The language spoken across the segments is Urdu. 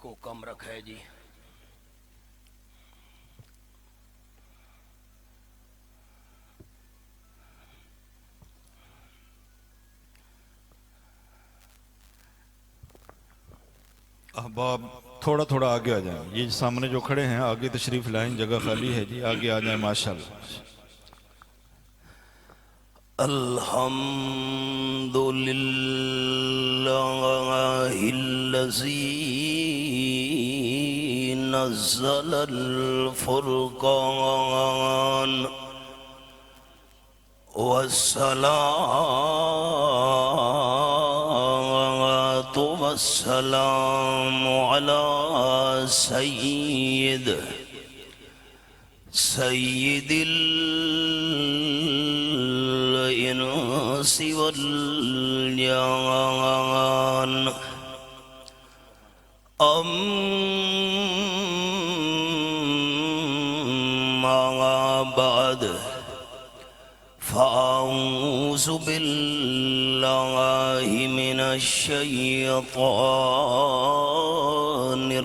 کو کم رکھا ہے جی. احباب تھوڑا تھوڑا آگے آ جائیں. یہ سامنے جو کھڑے ہیں آگے تشریف لائیں, جگہ خالی ہے جی, آگے آ جائیں ماشاءاللہ. الحمد للہ الذی نزل الفرقان والصلاة والسلام على سيد الإنس والجان. أما بعد فأعوذ بالله من الشيطان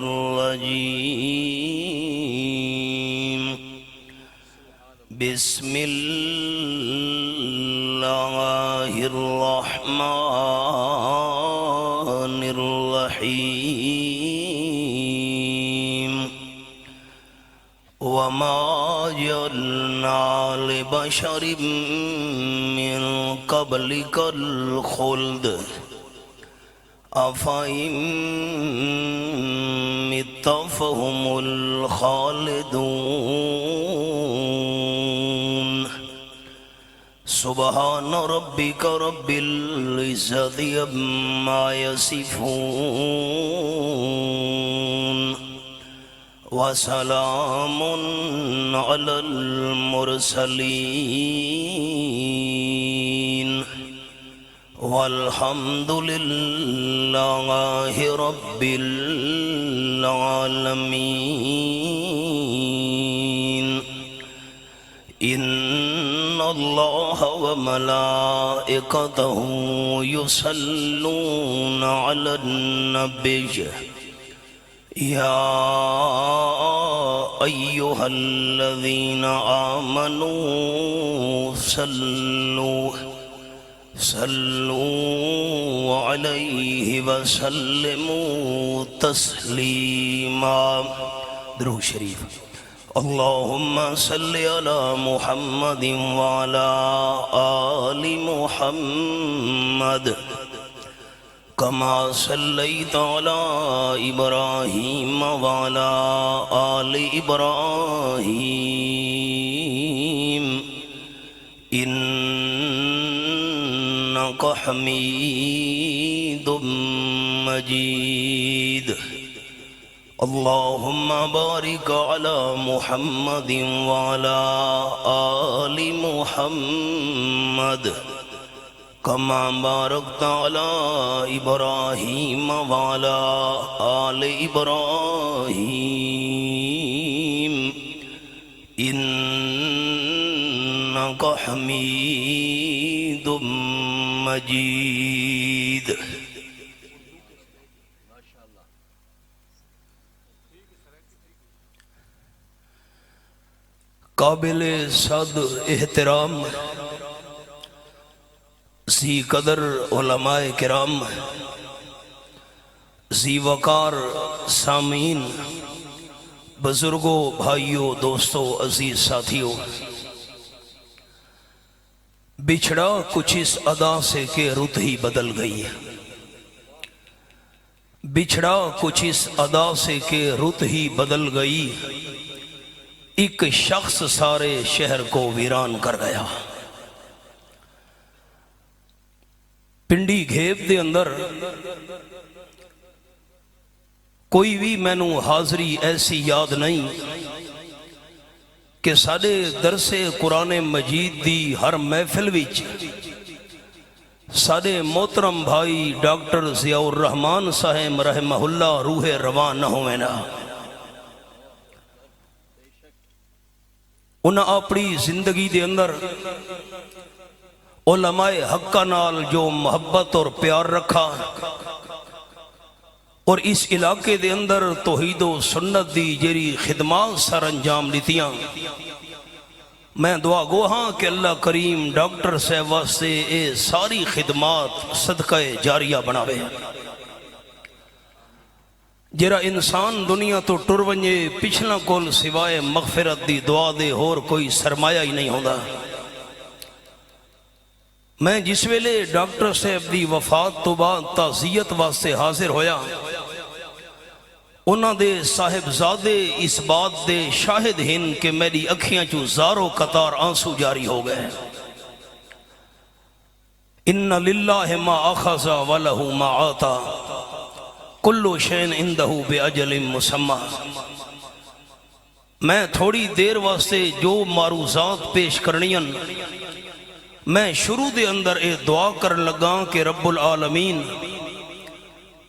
الرجيم. بسم الله الرحمن الرحيم. وما جعلنا لبشر من قبلك الخلد أفإن مت فهم الخالدون. سبحان ربك رب العزة عما يصفون وسلام على المرسلين والحمد لله رب العالمين. إن الله وملائكته يصلون على النبي يا أيها الذين آمنوا صلوا عليه وسلموا تسليما. درود شریف. اللهم صل على محمد وعلى آل محمد كما صليت على إبراهيم وعلى آل إبراهيم إنك حميد مجيد. اللهم بارك على محمد وعلى آل محمد كما باركت على إبراهيم وعلى آل إبراهيم إنك حميد مجيد. قابل صد احترام ذی قدر علماء کرام, ذی وقار سامعین, بزرگوں, بھائیوں, دوستوں, عزیز ساتھیوں, بچھڑا کچھ اس ادا سے کہ رت ہی بدل گئی ہے. بچھڑا کچھ اس ادا سے کہ رت ہی بدل گئی. ایک شخص سارے شہر کو ویران کر گیا. پنڈی گھیب دے اندر کوئی بھی مینوں حاضری ایسی یاد نہیں کہ ساڈے درس قرآن مجید دی ہر محفل وچ ساڈے محترم بھائی ڈاکٹر ضیاء الرحمان صاحب رحمہ اللہ روح رواں نہ ہوئے نا. انہاں اپنی زندگی دے اندر علماء حقہ نال جو محبت اور پیار رکھا, اور اس علاقے دے اندر توحید و سنت دی جری خدمات سر انجام لیتیاں میں دعا گو ہاں کہ اللہ کریم ڈاکٹر صاحب واسطے اے ساری خدمات صدقہ جاریہ بناوے جرا انسان دنیا تو ٹر ونجے پچھلا کول سوائے مغفرت دی دعا دے اور کوئی سرمایہ ہی نہیں ہوندا میں جس ویلے ڈاکٹر صاحب دی وفات تو بعد تعزیت واسطے حاضر ہویا انہاں دے صاحبزادے اس بات دے شاہد ہن کہ میری اکھیاں چو زاروں قطار آنسو جاری ہو گئے ان للہ ما اخذ ولہ ما آتا کل شین اندہ بعجل مسمى میں تھوڑی دیر واسطے جو معروضات پیش کرنیاں میں شروع دے اندر اے دعا کرن لگا کہ رب العالمین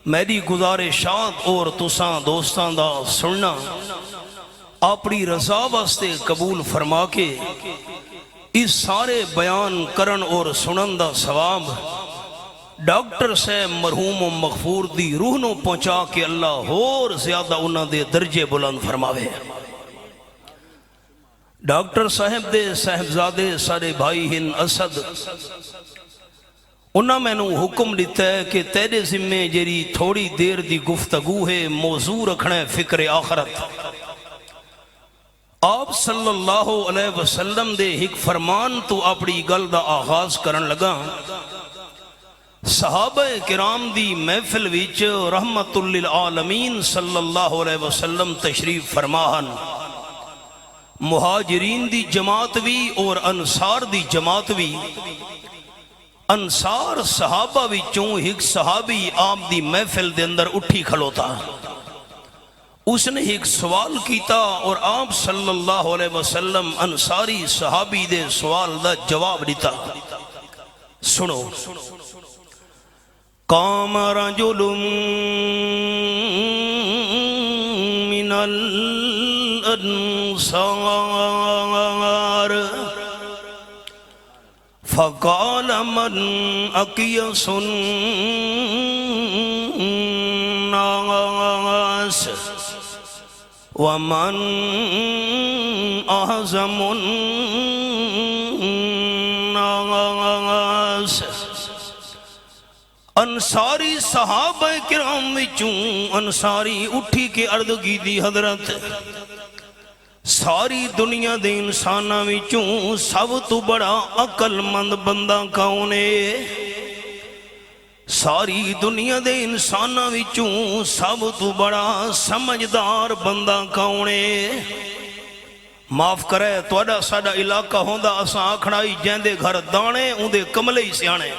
میری گزارشات اور تساں دوستان دا سننا اپنی رضا واسطے قبول فرما کے اس سارے بیان کرن اور سنن دا ثواب ڈاکٹر صاحب مرحوم و مغفور دی روح نو پہنچا کے اللہ اور زیادہ انہاں دے درجے بلند فرماوے ڈاکٹر صاحب دے صاحبزادے سارے بھائی ہن اسد انہاں میں نو حکم دیتا ہے کہ تیرے ذمہ جری تھوڑی دیر دی گفتگو ہے موضوع رکھنا ہے فکر آخرت آپ صلی اللہ علیہ وسلم دے ایک فرمان تو اپنی گل دا آغاز کرن لگا صحابہ کرام دی محفل وچ رحمت للعالمین صلی اللہ علیہ وسلم تشریف فرماہن مہاجرین دی جماعت بھی اور انصار دی جماعت بھی انصار صحابہ وچوں ایک صحابی آپ دی محفل دے اندر اٹھی کھلوتا اس نے ایک سوال کیتا اور آپ صلی اللہ علیہ وسلم انصاری صحابی دے سوال دا جواب دیتا سنو قام رجل من الانصار فقال من اقیس الناس ومن اعظم الناس انصاری صحابہ کرام وچوں انصاری اٹھی کے عرض کی دی حضرت ساری دنیا دے انساناں وچوں سب تو بڑا عقل مند بندہ کون ہے ساری دنیا دے انساناں وچوں سب تو بڑا سمجھدار بندہ کون ہے معاف کرے توڑا ساڑا علاقہ ہوندا اساں آکھڑائی جیندے گھر دانے اندے کملے ہی سیانے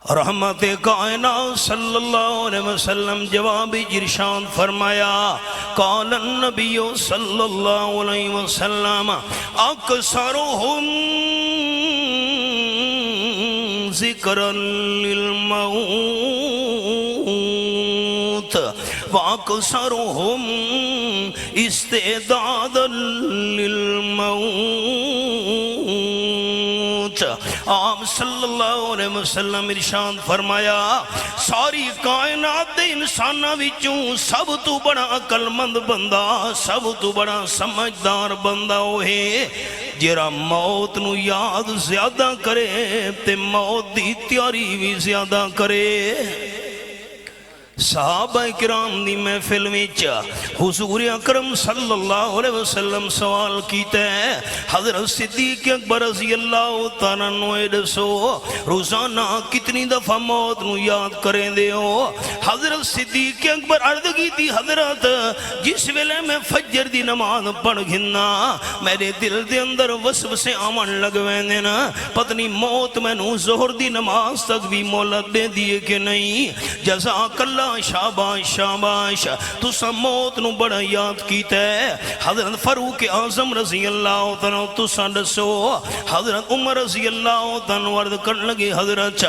رحمت کائنات صلی اللہ علیہ وسلم جوابی ارشاد فرمایا قال النبی صلی اللہ علیہ وسلم اکثرهم ذکرا للموت واکثرهم استعدادا للموت آپ صلی اللہ علیہ وسلم ارشاد فرمایا ساری کائنات دے انساناں وچوں سب تو بڑا عقل مند بندہ سب تو بڑا سمجھدار بندہ ہوئے جرا موت نو یاد زیادہ کرے تے موت دی تیاری بھی زیادہ کرے صحابہ کرام دی محفل وچ حضور اکرم صلی اللہ علیہ وسلم سوال کیتا ہے حضرت صدیق اکبر رضی اللہ تعالیٰ عنہ دسو روزانہ کتنی دفعہ موت نو یاد کریں دے ہو حضرت صدیق اکبر عرض کی تھی حضرت جس ویلے میں فجر دی نماز پڑھ گھننا میرے دل دے اندر وسوسے آمن لگویں دینا پتنی موت میں نو ظہر دی نماز تک بھی مولت دے دیئے کہ نہیں جزاک اللہ شاباش شاباش تو سا موت نو بڑا یاد کیتا ہے حضرت فاروق اعظم رضی اللہ تعالیٰ تو سا دسو حضرت عمر رضی اللہ تعالیٰ ورد کرن لگے حضرت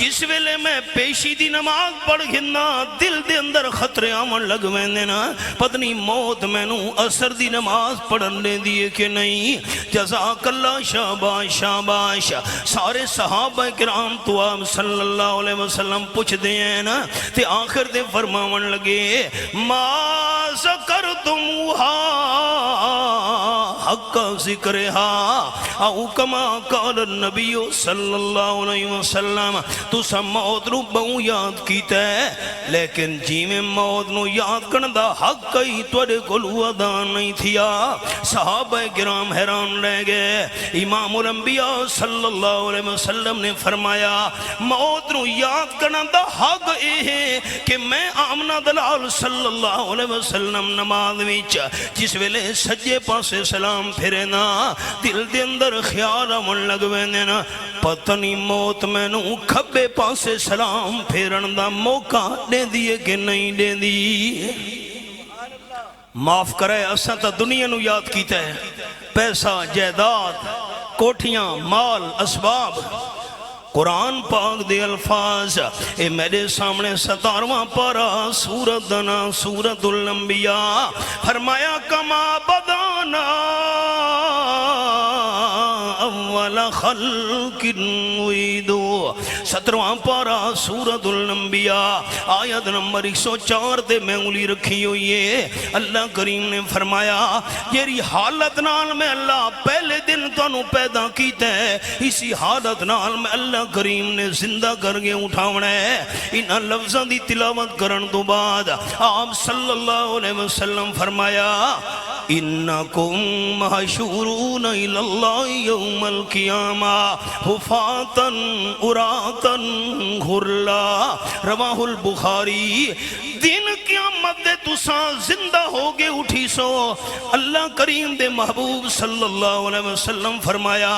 جس ویلے میں پیشی دی نماز پڑھ گھنا دل دے اندر خطرے آمن لگ ویندے نا پتنی موت مینوں اثر دی نماز پڑھن دے دیئے کہ نہیں جزاک اللہ شاباش شاباش سارے صحابہ کرام تو آپ صلی اللہ علیہ وسلم پوچھ دے ہیں نا تے آخر دے فرماون لگے ما ذکرتموہا حق ذکرہا او کما قال النبی صلی اللہ علیہ وسلم تو سب موت نو بہو یاد کیتا ہے لیکن جی میں موت نو یاد کرنا حق کئی توڑے کلو ادا نہیں تھیا صحابہ کرام حیران رہ گئے امام الانبیاء صلی اللہ علیہ وسلم نے فرمایا موت نو یاد کرنا دا حق اے ہے کہ میں آمنہ دلال صلی اللہ علیہ وسلم نماز وچ جس ویلے سجے پاسے سلام پھرے نا دل دے اندر خیال آمن لگ ویندے نا پتنی موت میں نو کھبے پاسے سلام پھیرن دا موقع دے دیئے کہ نہیں دے دی معاف کرے اساں تا دنیا نو یاد کیتا ہے پیسہ جائیداد کوٹھیاں مال اسباب قرآن پاک دے الفاظ اے میرے سامنے 17واں پارا سورت دنا سورت الانبیاء فرمایا کما بدانا اول خلق نعیدو 17واں پارا سورت الانبیاء آیت نمبر 104 دے میں انگلی رکھی ہوئی ہے اللہ کریم نے فرمایا یہ حالت نال میں اللہ پہلے دن تانوں پیدا کیتا ہے اسی حالت نال میں اللہ کریم نے زندہ کر کے اٹھاونا ہے ان لفظاں دی تلاوت کرن تو بعد آپ صلی اللہ علیہ وسلم فرمایا انکم محشورون الی اللہ یوم القیامہ حفاتا عراتا غرلا رواہ البخاری دن قیامت دے تساں زندہ ہوگے اٹھی سو اللہ کریم دے محبوب صلی اللہ علیہ وسلم فرمایا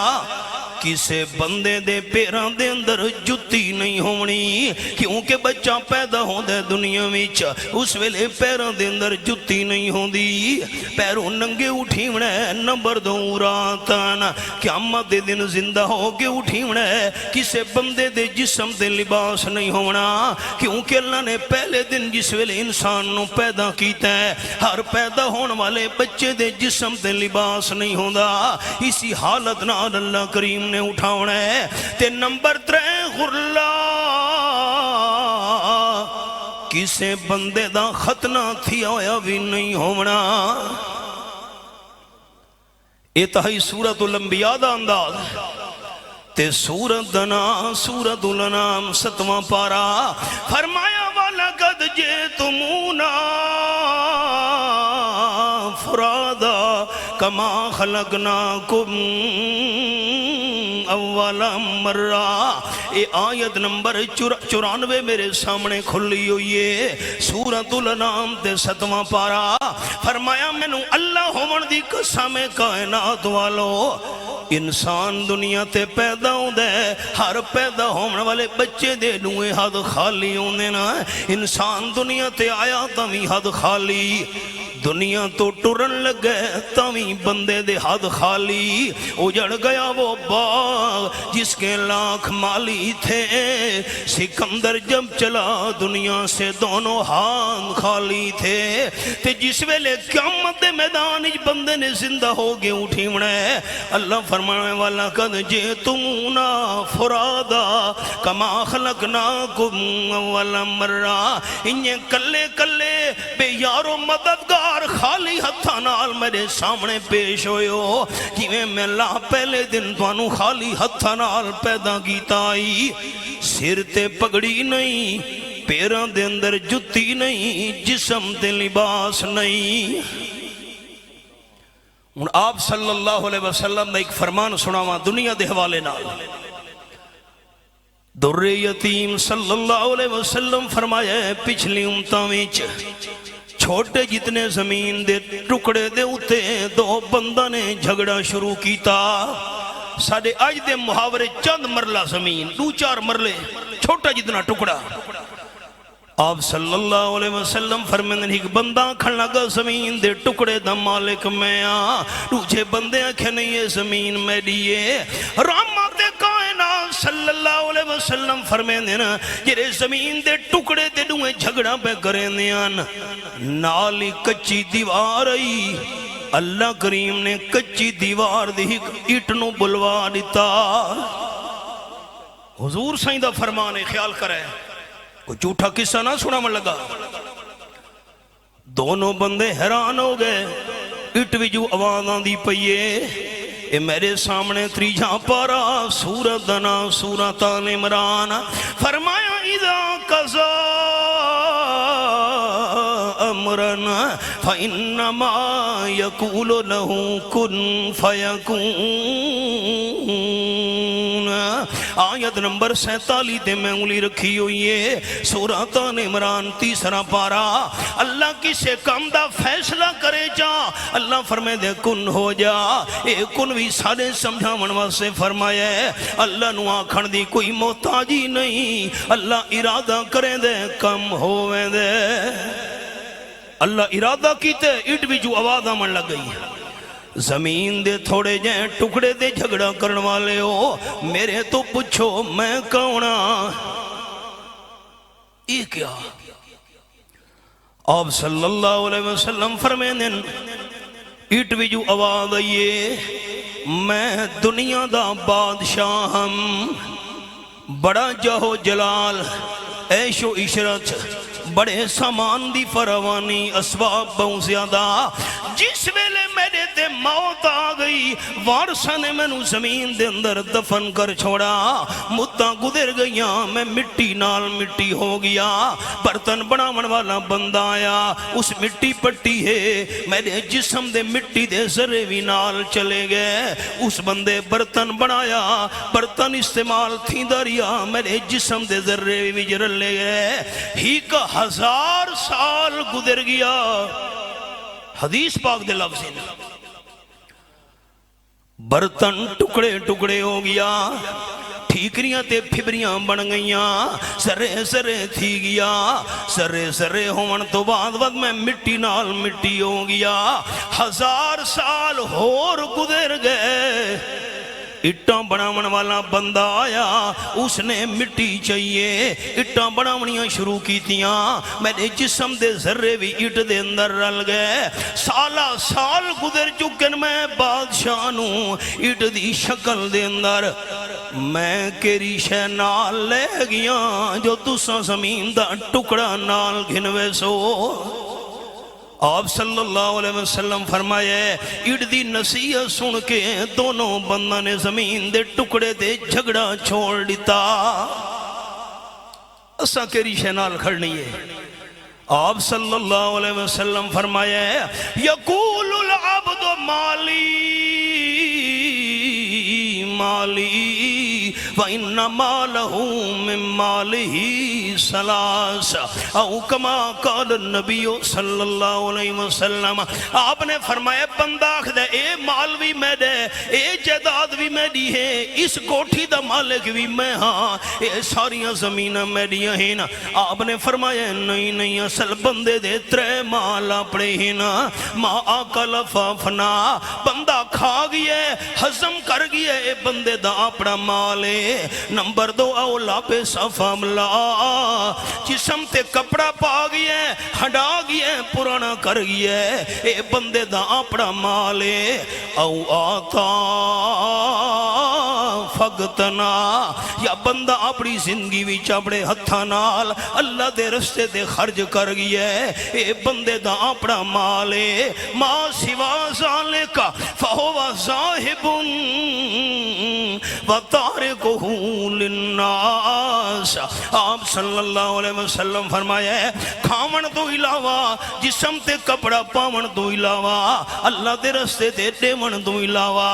کسے بندے دے پیران دے اندر جتی نہیں ہونی کیونکہ بچہ پیدا ہو دے دنیا ویچ اس ویلے پیران دے اندر جتی نہیں ہوں دی پیروں ننگے اٹھی منے نمبر دو راتان قیامت دے دن زندہ ہو کے اٹھی منے کسے بندے دے جسم دے لباس نہیں ہونا کیونکہ اللہ نے پہلے دن جس ویلے انسان نو پیدا کیتا ہے ہر پیدا ہون والے بچے دے جسم دے لباس نہیں ہوندہ اسی حالت نال اللہ کریم نے اٹھاونا ہے تے نمبر 3 غرلا کسے بندے دا ختنہ تھی آیا بھی نہیں ہونا اتہائی سورت الانبیاء دا انداز تے سورت دنا سورت الانام 7واں پارا فرمایا وَلَقَدْ جِئْتُمُونَا فُرَادًا كَمَا خَلَقْنَاكُمْ اولا مرہ اے آیت نمبر 94 میرے سامنے کھلی ہوئی ہے سورت الانام دے 7واں پارا فرمایا میں نو اللہ ہومن دی قسم کائنات والو انسان دنیا تے پیدا ہوں دے ہر پیدا ہومن والے بچے دے نوے حد خالی ہوں دے نا انسان دنیا تے آیا تاوی حد خالی دنیا تو ٹرن لگ گئے تاوی بندے دے حد خالی اجڑ گیا وہ باغ جس کے لاکھ مالی تھے سکندر جب چلا دنیا سے دونوں ہاتھ خالی تھے تے جس ویلے قیامت دے میدان اج بندے نے زندہ ہو گے اٹھی منے اللہ فرمانے والا قد جئتمونا فرادا کما خلقناکم اول مرہ انہیں کلے کلے بے یارو مددگار خالی ہتھا نال میرے سامنے پیش ہوئے ہو جویں میں اللہ پہلے دن توانو خالی ہتھا نال پیدا کیتا آئی سر تے پگڑی نہیں پیران دے اندر جتی نہیں جسم تے لباس نہیں ان آپ صلی اللہ علیہ وسلم نے ایک فرمان سناوا دنیا دے حوالے نال در یتیم صلی اللہ علیہ وسلم فرمایا پچھلی امتاں وچ چھوٹے جتنے زمین دے ٹکڑے دے اتے دو بندہ نے جھگڑا شروع کیتا ساڑھے آج دے محاورے چند مرلہ زمین 2-4 مرلے چھوٹا جتنا ٹکڑا آپ صلی اللہ علیہ وسلم فرمائیں ایک بندہ کھڑنا گا زمین دے ٹکڑے دا مالک میں دوجے بندے آکھے نہیں یہ زمین میں لیے رحمت کائنات صلی اللہ علیہ وسلم فرمیندے نا جڑے زمین دے ٹکڑے تے دوئے جھگڑا پہ کریندے ہیں نالی کچی دیوار آئی اللہ کریم نے کچی دیوار دی اٹنو بلوا دیتا حضور سائیں دا فرمانے خیال کرے کوئی جھوٹا قصہ نہ سنا من لگا دونوں بندے حیران ہو گئے اٹ بھی جو آوازاں دی پئیے اے میرے سامنے تریجاں پارا سورت دنا سورت آل عمران فرمایا اذا قضا امرن فإنما يقول له كن فيكون آیت نمبر 47 تے میں انگلی رکھی ہوئی ہے سورۃ آل عمران تیسرا پارا اللہ کسے کام دا فیصلہ کرے جا اللہ فرمائے دے کن ہو جا اے کن بھی سارے سمجھا منوا سے فرمایا ہے اللہ نو آکھن دی کوئی محتاجی نہیں اللہ ارادہ کرے دے کم ہوئے دے اللہ ارادہ کیتے اٹ بھی جو آواز آمن لگ گئی زمین دے تھوڑے جائیں ٹکڑے دے جھگڑا کرن والے ہو میرے تو پوچھو میں کونا یہ کیا آپ صلی اللہ علیہ وسلم فرمیندے اٹ بھی جو آواز آئیے میں دنیا دا بادشاہ ہم بڑا جہو جلال عیش و عشرت بڑے سامان دی فراوانی اسباب بہت زیادہ جس ویلے میرے تے موت آ گئی وارثاں نے میں نو زمین دے اندر دفن کر چھوڑا مدتاں گزر گئیاں میں مٹی نال مٹی ہو گیا برتن بناون والا بندہ آیا اس مٹی پٹی ہے میرے جسم دے مٹی دے ذرے بھی نال چلے گئے اس بندے برتن بنایا برتن استعمال تھی دریا میرے جسم دے ذرے بھی جرل لے گئے ہی کا 1000 سال گزر گیا حدیث پاک دے لفظ برتن ٹکڑے ٹکڑے ہو گیا ٹھیکریاں تے پھبریاں بن گئیاں سرے سرے تھی گیا سرے سرے ہون تو بعد وقت میں مٹی نال مٹی ہو گیا 1000 سال اور گزر گئے اٹھاں بناون والا بندہ آیا اس نے مٹی چاہیے اٹھاں بناونیاں شروع کی تیاں میرے جسم دے ذرے بھی اٹھ دے اندر رل گئے سالہ سال گزر چکن میں بادشاہ نو اٹھ دی شکل دے اندر میں کیری شے نال لے گیا جو تساں زمین دا ٹکڑا نال گھنوے سو آپ صلی اللہ علیہ وسلم فرمائے اڑ دی نصیحت سن کے دونوں بندہ نے زمین دے ٹکڑے دے جھگڑا چھوڑ دیتا اسا کیری شینال کھڑنی ہے آپ صلی اللہ علیہ وسلم فرمائے یقول العبد مالی مالی وَإِنَّ مَالَهُ مِن مَالِهِ سَلَاسَ او کما قال النبی صلی اللہ علیہ وسلم آپ نے فرمایا بندہ آخدہ اے مال بھی میں دے اے جداد بھی میں دی ہے اس کوٹھی دا مالک بھی میں ہاں اے ساریاں زمینہ میں دی ہیں آپ نے فرمایا نہیں نہیں اصل بندے دے ترے مال اپنے ہی نا ما آکل فافنا بندہ کھا گیا ہضم کر گیا اے بندے دا اپنا مالے نمبر 2 اولا پہ صفا ملا جسم تے کپڑا پا گیا ہڈا گیا پرانا کر گیا اے بندے دا اپنا مالے او آتا فگتنا یا بندہ اپنی زندگی وچ اپنے ہتھاں نال اللہ دے رستے دے خرج کر گیا اے بندے دا اپنا مالے ما سوا ذالک فہو ذاہب وَتَارِكُهُ لِلنَّاسِ آپ صلی اللہ علیہ وسلم فرمایا ہے کھاون تو علاوہ جسم تے کپڑا پاون تو علاوہ اللہ دے رستے تے دیون تو علاوہ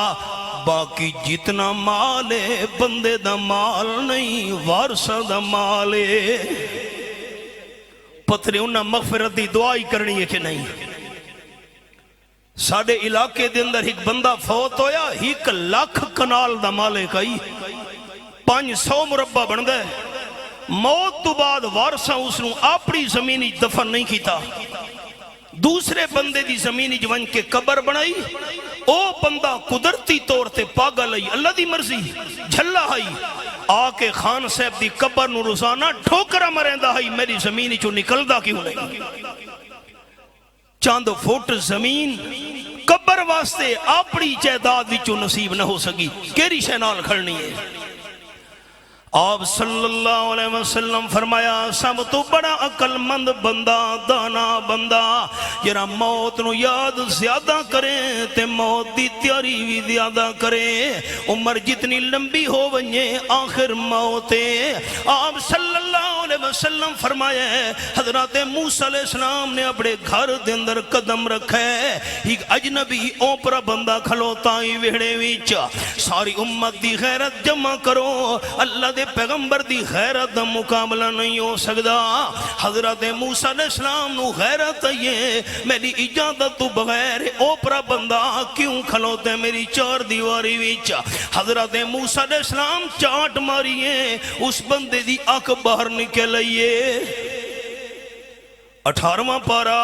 باقی جتنا مال ہے بندے دا مال نہیں وارثہ دا مال ہے پتھرے انہاں مغفرت دی دعائی کرنی ہے کہ نہیں ساڑھے علاقے دے اندر ایک بندہ فوت ہویا 1 لاکھ کنال دا مالے کئی 500 مربع بن دے موت تو بعد وارثہ اس نے اپنی زمینی دفن نہیں کیتا دوسرے بندے دی زمینی جوان کے قبر بنائی او بندہ قدرتی طور تے پاگل آئی اللہ دی مرضی جھلا آئی آ کے خان صاحب دی قبر نو روزانہ ٹھوکرا مریندا ہے میری زمین چوں نکلدا کیوں نہیں چاند فٹ زمین قبر واسطے اپنی جائیداد وچوں نصیب نہ ہو سکی کیڑی شے نال کھڑنی ہے آپ صلی اللہ علیہ وسلم فرمایا سب تو بڑا عقل مند بندہ دانا بندہ جرا موت نو یاد زیادہ کرے تے موت دی تیاری بھی زیادہ کرے عمر جتنی لمبی ہو ونجے آخر موت ہے آپ صلی اللہ علیہ وسلم فرمایا ہے حضرت موسیٰ علیہ السلام نے اپنے گھر دے اندر قدم رکھا ہے ایک اجنبی اوپرا بندہ کھلوتا ہی ویڑے ویچ ساری امت دی غیرت جمع کرو اللہ دے پیغمبر دی غیرت دا مقابلہ نہیں ہو سکدا حضرت موسیٰ علیہ السلام نو غیرت ہے میری اجازت تو بغیر اوپرا بندہ کیوں کھلوتے میری چار دیواری ویچ حضرت موسیٰ علیہ السلام چاٹ ماریے اس بندے دی آنکھ باہر نکلائیے 18واں پارا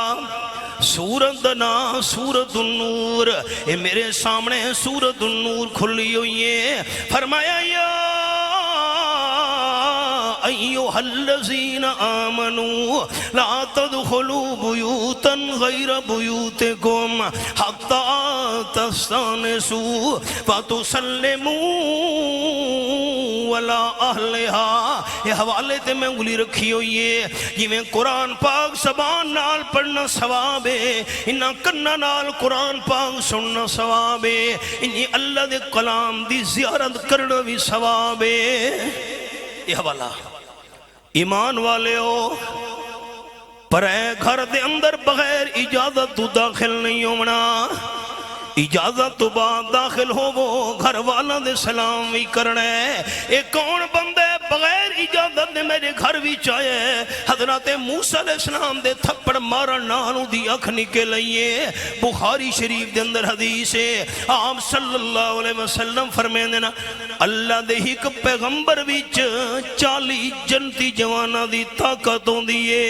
سورت دنا سورت النور اے میرے سامنے سورت النور کھلی ہوئی ہے فرمایا یا ایوہ الذین آمنوا لا تدخلوا بیوتا غیر بیوتکم حتی تستانسوا فتسلموا ولا اہلہا یہ حوالے تے میں انگلی رکھی ہوئی ہے یہ میں قرآن پاک زبان نال پڑھنا ثواب ہے انہاں کنہ نال قرآن پاک سننا ثواب ہے انہی اللہ دے کلام دی زیارت کرنا بھی ثواب ہے یہ حوالہ ایمان والے ہو پر اے گھر دے اندر بغیر اجازت تو داخل نہیں ہونا اجازت تو بعد داخل ہو وہ گھر والا دے سلام بھی کرنا ہے ایک کون بندے بغیر اجازت دے میرے گھر بھی چاہے حضرت موسیٰ علیہ السلام دے تھپڑ مارا نانو دی اکھ نکل لئیے بخاری شریف دے اندر حدیث ہے آپ صلی اللہ علیہ وسلم فرمائیں دینا اللہ دے ہی کہ پیغمبر وچ 40 جنتی جوانا دی طاقت ہوں دیئے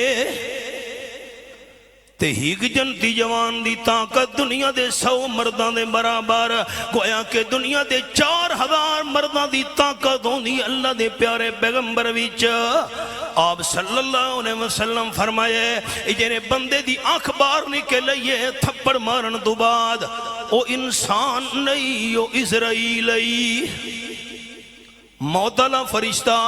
تے ہیک جنتی جوان دی طاقت دنیا دے 100 مردان دے برابر گویا کہ دنیا دے 4000 مردان دی طاقت ہوندی اللہ دے پیارے پیغمبر وچ آپ صلی اللہ علیہ وسلم فرمائے جنہیں بندے دی آنکھ بار نکلئیے تھپڑ مارن دو بعد او انسان نہیں او اسرائیلی موت اللہ فرشتہ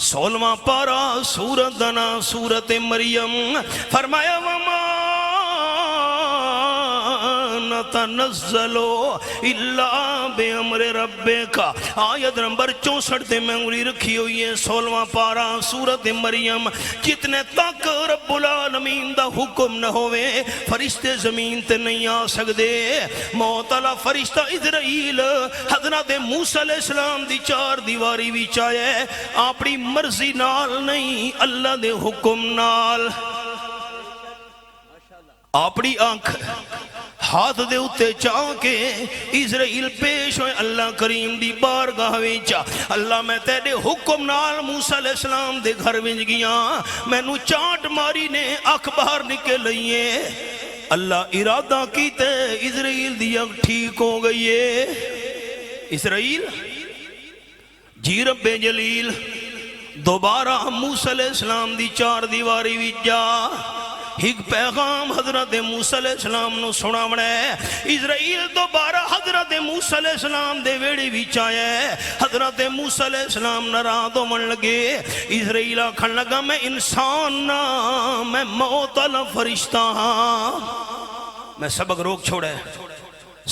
16واں پارا سورت دنا سورت مریم فرمایا وما نتنزلو الا بے امر ربکا آیت نمبر 64 تے میں انگلی رکھی ہوئی ہے 16واں پارا سورت مریم جتنے تک رب العالمین دا حکم نہ ہوئے فرشتے زمین تے نہیں آ سکدے موت اللہ فرشتہ اسرائیل حضرت موسیٰ علیہ السلام دی 4 دیواری بھی چاہے اپنی مرضی نال نہیں اللہ دے حکم نال اپنی آنکھ ہاتھ دے اتے چاہ کے اسرائیل پیش ہوئے اللہ کریم دی بارگاہ ویچا اللہ میں تیرے حکم نال موسیٰ علیہ السلام دے گھر وچ گیا میں نو چاٹ ماری نے اکھ باہر نکل لئیے اللہ ارادہ کیتے اسرائیل دی اکھ ٹھیک ہو گئی ہے اسرائیل جی رب جلیل دوبارہ موسیٰ علیہ السلام دی 4 دیواری وچ جا ایک پیغام حضرت موسیٰ علیہ السلام نو سنا بڑھے اسرائیل دوبارہ حضرت موسیٰ علیہ السلام دے ویڑی بھی چاہے حضرت موسیٰ علیہ السلام نراد من لگے اسرائیل آکھن لگا میں انسان نا میں موت اللہ فرشتہ ہاں میں سبق روک چھوڑے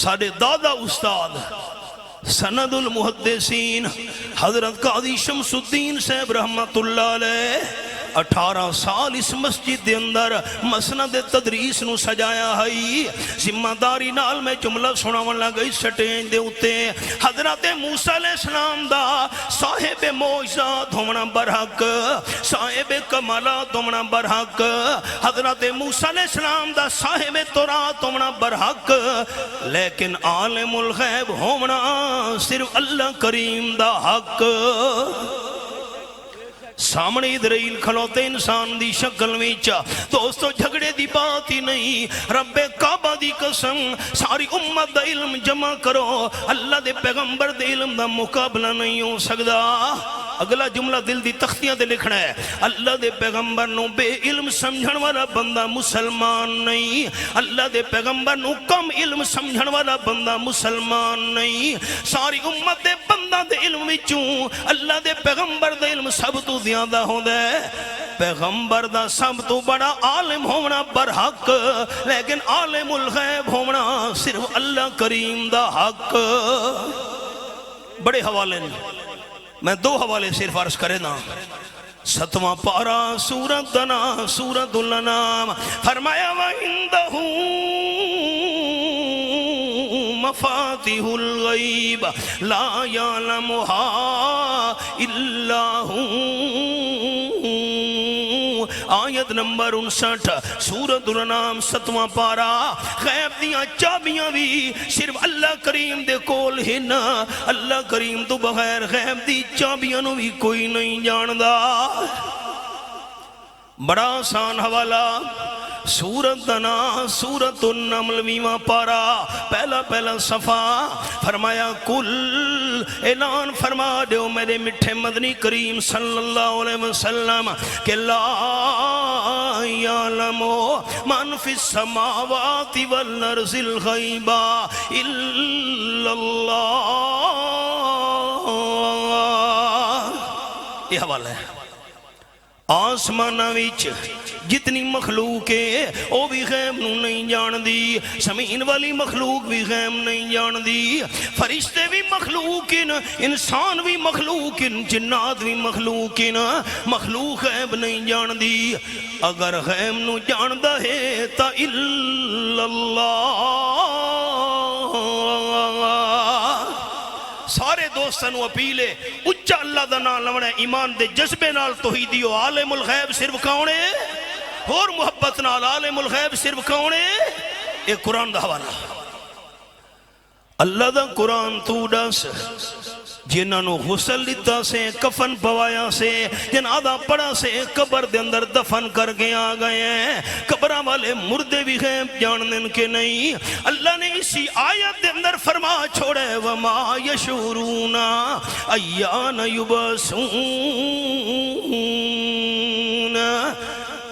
ساڑھے دادا استاد سند المحدثین حضرت قاضی شمس الدین صاحب رحمت اللہ علیہ 18 سال اس مسجد دے اندر مسند تدریس نو سجایا ہے ذمہ داری نال میں جملہ سناون لگا سٹینج دے اتے حضرت موسیٰ علیہ السلام دا صاحب معجزات ہونا برحق صاحب کمالات ہونا برحق حضرت موسیٰ علیہ السلام دا صاحب تورات ہونا برحق لیکن عالم الغیب ہونا صرف اللہ کریم دا حق سامنے اسرائیل کھلوتے انسان دی شکل وچ دوستو جھگڑے دی بات ہی نہیں رب کعبہ دی قسم ساری امت دا علم جمع کرو اللہ دے پیغمبر دے علم دا مقابلہ نہیں ہو سکدا اگلا جملہ دل دی تختیاں دے لکھنا ہے اللہ دے پیغمبر نو بے علم سمجھن والا بندہ مسلمان نہیں اللہ دے پیغمبر نو کم علم سمجھن والا بندہ مسلمان نہیں ساری امت دے بندہ دے علم وچوں اللہ دے پیغمبر دے علم سب تو زیادہ ہوندا ہے پیغمبر دا سب تو بڑا عالم ہونا برحق لیکن عالم الغیب ہونا صرف اللہ کریم دا حق بڑے حوالے نہیں میں دو حوالے صرف عرض کرے نا 7واں پارا سورۃ دنا سورۃ الانام فرمایا وَعِندَهُ مفاتح الغیب لا يعلمها الا هو آیت نمبر 59 سورۃ الانام 7واں پارا غیب دیاں چابیاں بھی صرف اللہ کریم دے کول ہن اللہ کریم تو بغیر غیب دی چابیاں نو بھی کوئی نہیں جاندا بڑا آسان حوالہ سورۃ دنا سورۃ النمل 20واں پارا پہلا صفحہ فرمایا کل اعلان فرما دیو میرے میٹھے مدنی کریم صلی اللہ علیہ وسلم کہ لا یعلم من فی السماوات والارض الغیب الا اللہ یہ حوالہ ہے آسمانہ وچ جتنی مخلوق ہے وہ بھی غیب نو نہیں جان دی زمین والی مخلوق بھی غیب نہیں جان دی فرشتے بھی مخلوق ہیں انسان بھی مخلوق ہیں جنات بھی مخلوق ہیں مخلوق غیب نہیں جان دی اگر غیب نو جاندا ہے تا الا اللہ سارے دوستانو اپیلے اچھا اللہ دا نام لونا ایمان دے جذبے نال توحیدیو عالم الغیب صرف کون ہے اور محبت نال عالم الغیب صرف کون ہے یہ قرآن دا حوالہ اللہ دا قرآن تو دس جنہاں نو غسل لیتا سے کفن پوایا سے جنہاں دا پڑا سے قبر دے اندر دفن کر کے آ گئے ہیں قبرہ والے مردے بھی غیب جانن کے نہیں اللہ نے اسی آیت دے اندر فرما چھوڑے وما یشورون ایان یبسون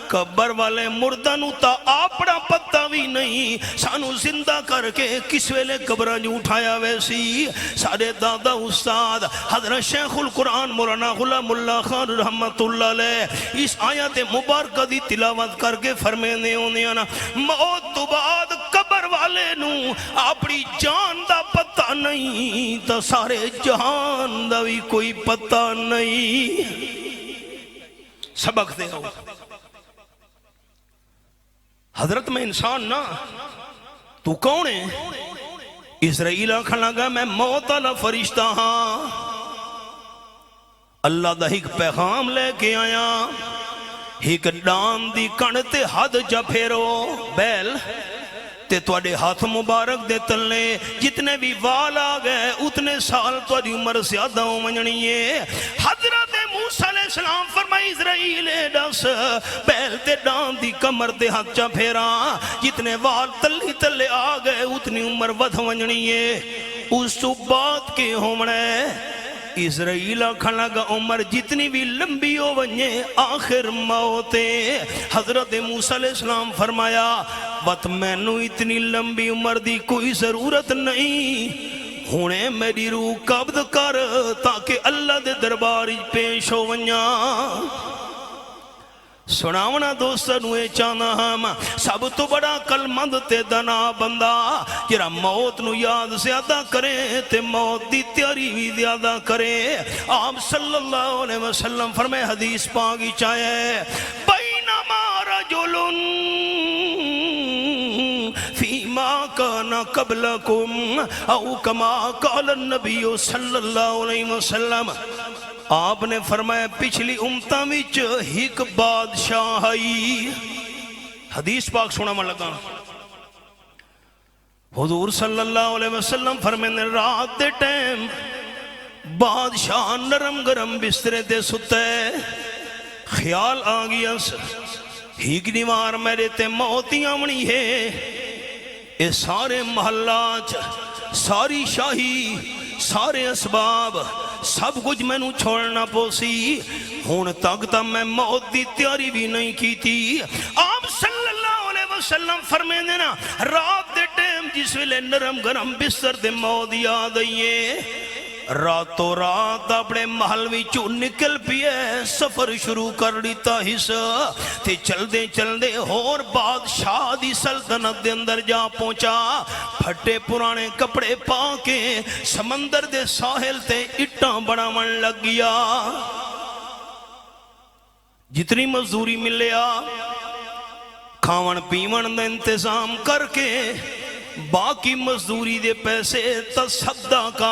قبر والے مردانو تا آپڑا پتہ بھی نہیں سانو زندہ کر کے کس ویلے قبرہ جو اٹھایا ویسی سارے دادا استاد حضرت شیخ القرآن مولانا غلام اللہ خان رحمت اللہ علیہ اس آیت مبارکہ دی تلاوت کر کے فرمینے ہونے آنا موت تو بعد قبر والے نو اپنی جان دا پتہ نہیں تا سارے جہان دا بھی کوئی پتہ نہیں سبق دے ہو حضرت میں انسان نا تو کون ہے اسرائیل آنکھن لگا میں موت والا فرشتہ ہاں اللہ دا ایک پیغام لے کے آیا ایک ڈان دی کڑتے حد جا پھیرو بیل تے توڑے ہاتھ مبارک دے تلنے جتنے بھی وال آ گئے اتنے سال توڑی عمر زیادہ ہو منجنی ہے حضرت موسیٰ علیہ السلام فرمائی اسرائیل دس بیل تے ڈان دی کمر دے ہاتھ چا پھیرا جتنے وال تلی تلے آ گئے اتنی عمر ودھ منجنی ہے اس تو بات کے ہومنے اسرائیل آکھن لگا عمر جتنی بھی لمبی ہو ونجے آخر موتے حضرت موسیٰ علیہ السلام فرمایا بات میں نو اتنی لمبی عمر دی کوئی ضرورت نہیں ہونے میری روح قبض کر تاکہ اللہ دے دربار پیش ہو ونجا سناونا دوستانو اے چانا ہم سب تو بڑا کلمند تے دنا بندہ جرا موت نو یاد زیادہ کرے تے موت دی تیاری بھی زیادہ کرے آپ صلی اللہ علیہ وسلم فرمائے حدیث پاکی چاہے بینما رجلن فیما کانا قبلکم او کما قال النبی صلی اللہ علیہ وسلم آپ نے فرمایا پچھلی امتہ وچ ایک بادشاہ آئی حدیث پاک سونا میں لگا حضور صلی اللہ علیہ وسلم فرمائے رات دے ٹائم بادشاہ نرم گرم بسترے دے ستے خیال آ گیا ہیک دیوار میرے تے موتی آمنی ہے، اے سارے محلات ساری شاہی سارے اسباب سب کچھ میں نو چھوڑنا پوسی، ہون تک تا میں موت دی تیاری بھی نہیں کی تھی۔ آپ صلی اللہ علیہ وسلم فرمائیں دینا رات دے ٹیم جس ویلے نرم گرم بستر دے موت یاد آئیے، راتوں رات اپنے محل وچوں نکل پیے سفر شروع کر دیتا حصہ تے چل دے اور بادشاہ دی سلطنت دے اندر جا پہنچا، پھٹے پرانے کپڑے پا کے سمندر دے ساحل تے اٹھاں بڑھاون لگ گیا، جتنی مزدوری ملیا کھاون پیون دا انتظام کر کے باقی مزدوری دے پیسے تصدقہ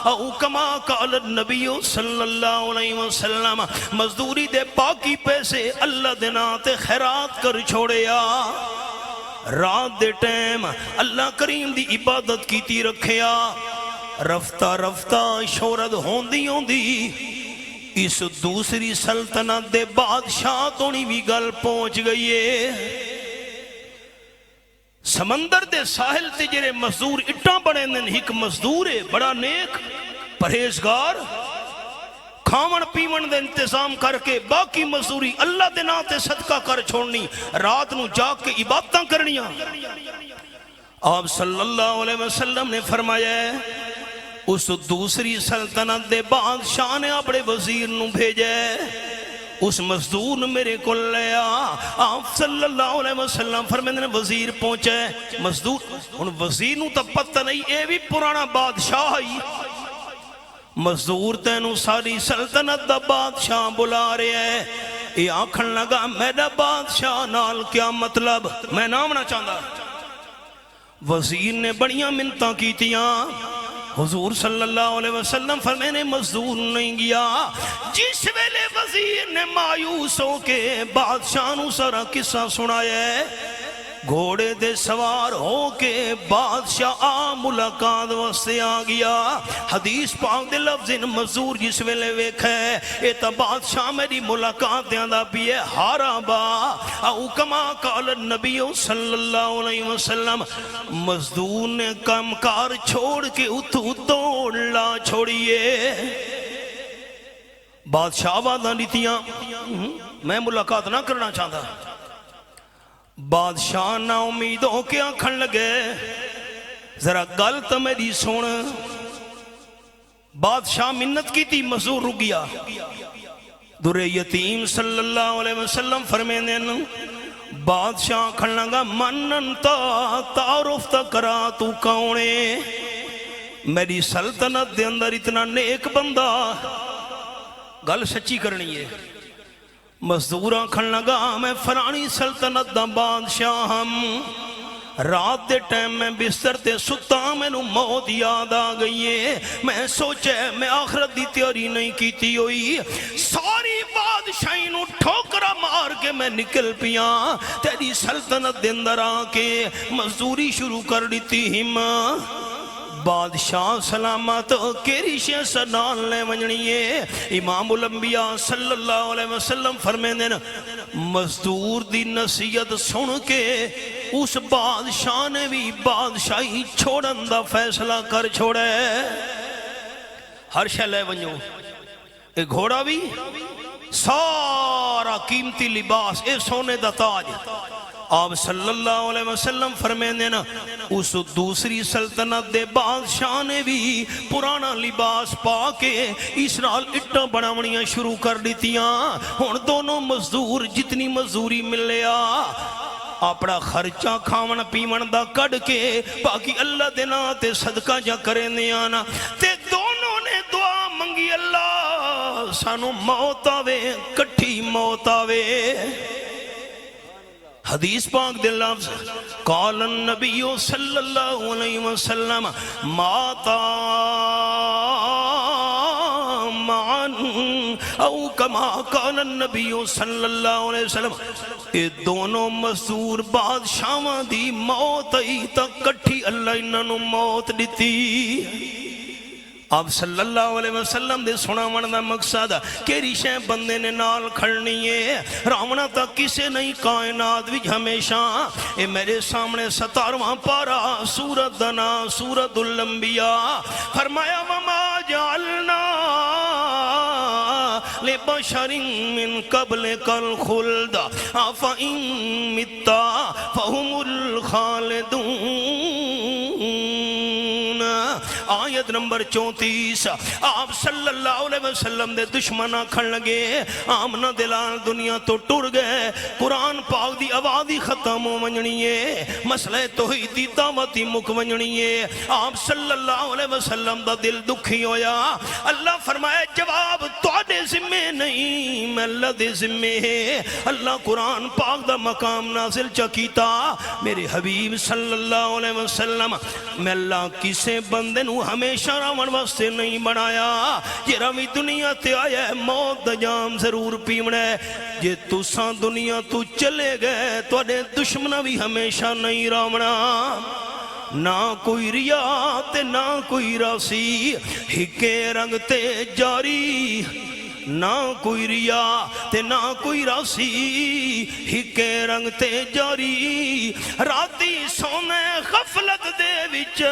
او کما قال النبی صلی اللہ علیہ وسلم، مزدوری دے باقی پیسے اللہ دے ناتے خیرات کر چھوڑیا۔ رات دے ٹیم اللہ کریم دی عبادت کیتی رکھیا، رفتہ رفتہ شہرت ہوندی اس دوسری سلطنت دے بادشاہ تونی بھی گل پہنچ گئی ہے۔ سمندر دے ساحل تے جرے مزدور اٹھاں بڑے دن ایک مزدور ہے بڑا نیک پرہیزگار، کھاون پیون دے انتظام کر کے باقی مزدوری اللہ دے نام تے صدقہ کر چھوڑنی، رات نو جاگ کے عبادتاں کرنیاں۔ آپ صلی اللہ علیہ وسلم نے فرمایا ہے اس دوسری سلطنت دے بادشاہ نے اپنے وزیر نو بھیجے، اس مزدور میرے کو لیا، آپ صلی اللہ علیہ وسلم فرمیندے نے وزیر پہنچے، مزدور ان وزیر نو تا پتہ نہیں اے بھی پرانا بادشاہ ہی، مزدور تینو ساری سلطنت دا بادشاہ بلا رہے ہیں، یہ آنکھن لگا میرا بادشاہ نال کیا مطلب، میں نامنا چاہتا، وزیر نے بڑیاں منتاں کی تیاں، حضور صلی اللہ علیہ وسلم فرمینے مزدور نہیں گیا، جس ویلے وزیر نے مایوس ہو کے بادشاہ نو سارا قصہ سنایا ہے، گھوڑے دے سوار ہو کے بادشاہ ملاقات واسطے آ گیا، حدیث پاک دے لفظ مزدور جس ویلے ویکھا ہے اے تا بادشاہ میری ملاقات دیاں بھی ہے ہارا با او کما قال النبی صلی اللہ علیہ وسلم، مزدور نے کم کار چھوڑ کے اتھو دوڑ لا چھوڑیے، بادشاہ وعدہ لیتیاں میں ملاقات نہ کرنا چاہتا، بادشاہ نا امید ہو کے آنکھن لگے ذرا غلط میری سن، بادشاہ منت کی تھی مزدور رک گیا، در یتیم صلی اللہ علیہ وسلم فرمینے بادشاہ آنکھن لگا مننتا تعارف تا کرا تو کونے، میری سلطنت دے اندر اتنا نیک بندہ، گل سچی کرنی ہے، مزدور آنکھن لگا میں فرانی سلطنت دا بادشاہ ہم، رات دے ٹیم میں بستر تے ستا میں نو موت یاد آ گئی ہے، میں سوچے میں آخرت دی تیاری نہیں کیتی ہوئی، ساری بادشاہی نو ٹھوکرا مار کے میں نکل پیاں، تیری سلطنت دے اندر آ کے مزدوری شروع کر دیتی ہم، بادشاہ سلامت کیری شے سنان لے ونجنیے، امام الانبیاء صلی اللہ علیہ وسلم فرمیندے مزدور دی نصیحت سن کے اس بادشاہ نے بھی بادشاہی چھوڑن دا فیصلہ کر چھوڑے، ہر شے لے ونجو، ایک گھوڑا بھی سارا قیمتی لباس اے سونے دا تاج، آپ صلی اللہ علیہ وسلم فرمیندے نا اس دوسری سلطنت دے بادشاہ نے بھی پرانا لباس پا کے اس نال اٹھا بڑھاونیاں شروع کر دیتیاں، ہن دونوں مزدور جتنی مزدوری ملیا اپنا خرچہ کھاون پیون دا کڑ کے باقی اللہ دے نا تے صدقہ جا کریں دیانا، تے دونوں نے دعا منگی اللہ سانو موت آوے کٹھی موت آوے، حدیث پاک دے لفظ قال النبی صلی اللہ علیہ وسلم ماتا معن او کما قال النبی صلی اللہ علیہ وسلم، اے دونوں مزدور بادشاہاں دی موت ای تک کٹھی اللہ انہوں موت دیتی، آپ صلی اللہ علیہ وسلم دے سناون دا مقصد کیڑی شے بندے نے نال کھڑنی ہے راونا تک کسے نہیں کائنات وچ ہمیشہ اے میرے سامنے 17واں پارا سورت دا نام سورت الانبیاء فرمایا وما جعلنا لبشر من قبلک الخلد افإن مت فهم الخالدون آیت نمبر 34 آپ صلی اللہ علیہ وسلم دے دشمنہ کھڑ لگے آمنہ دلال دنیا تو ٹر گئے قرآن پاک دی آوازی ختم ہو ونجنی ہے مسئلہ توحیدی دعوتی مک ونجنی ہے آپ صلی اللہ علیہ وسلم دا دل دکھی ہویا اللہ فرمائے جواب تواڈے ذمے نہیں میں اللہ دے ذمے ہے اللہ قرآن پاک دا مقام نازل چکیتا میرے حبیب صلی اللہ علیہ وسلم میں اللہ کسے بندے نو ہمیشہ راون واسطے نہیں بنایا یہ روی دنیا تے آیا ہے موت دا جام ضرور پیمنا ہے جے تساں دنیا تو چلے گئے تو اڈے دشمنہ بھی ہمیشہ نہیں راونا نہ کوئی ریا تے نہ کوئی راسی ہکے رنگ تے جاری نہ کوئی ریا تے نہ کوئی راسی ہکے رنگ تے جاری راتی سونے غفلت دے وچ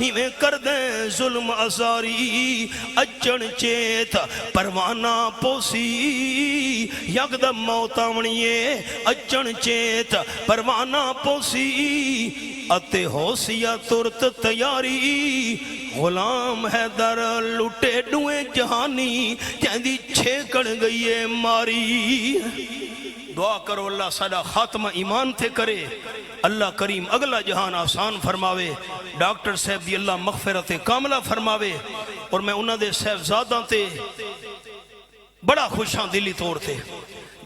ہمیں کر دیں ظلم ازاری اچن چیت پروانہ پوسی یکدم موت آونیے اچن چیت پروانہ پوسی اتے ہوسیا ترت تیاری غلام حیدر لٹے ڈوئے جہانی کہندی چھیکڑ گئی ہے ماری دعا کرو اللہ سادہ خاتمہ ایمان تھے کرے اللہ کریم اگلا جہان آسان فرماوے ڈاکٹر صاحب دی اللہ مغفرت کاملہ فرماوے اور میں انہاں دے صاحبزاداں تے بڑا خوشاں دلی طور تے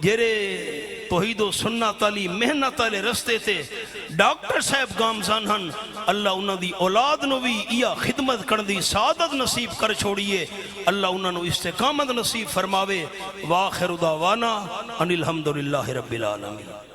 جیرے توحید و سنت علی محنت علی رستے تے ڈاکٹر صاحب گامزان ہن اللہ انہاں دی اولاد نو بھی یا خدمت کرن دی سعادت نصیب کر چھوڑیے اللہ انہاں نو استقامت نصیب فرماوے وآخر دعوانا ان الحمدللہ رب العالمین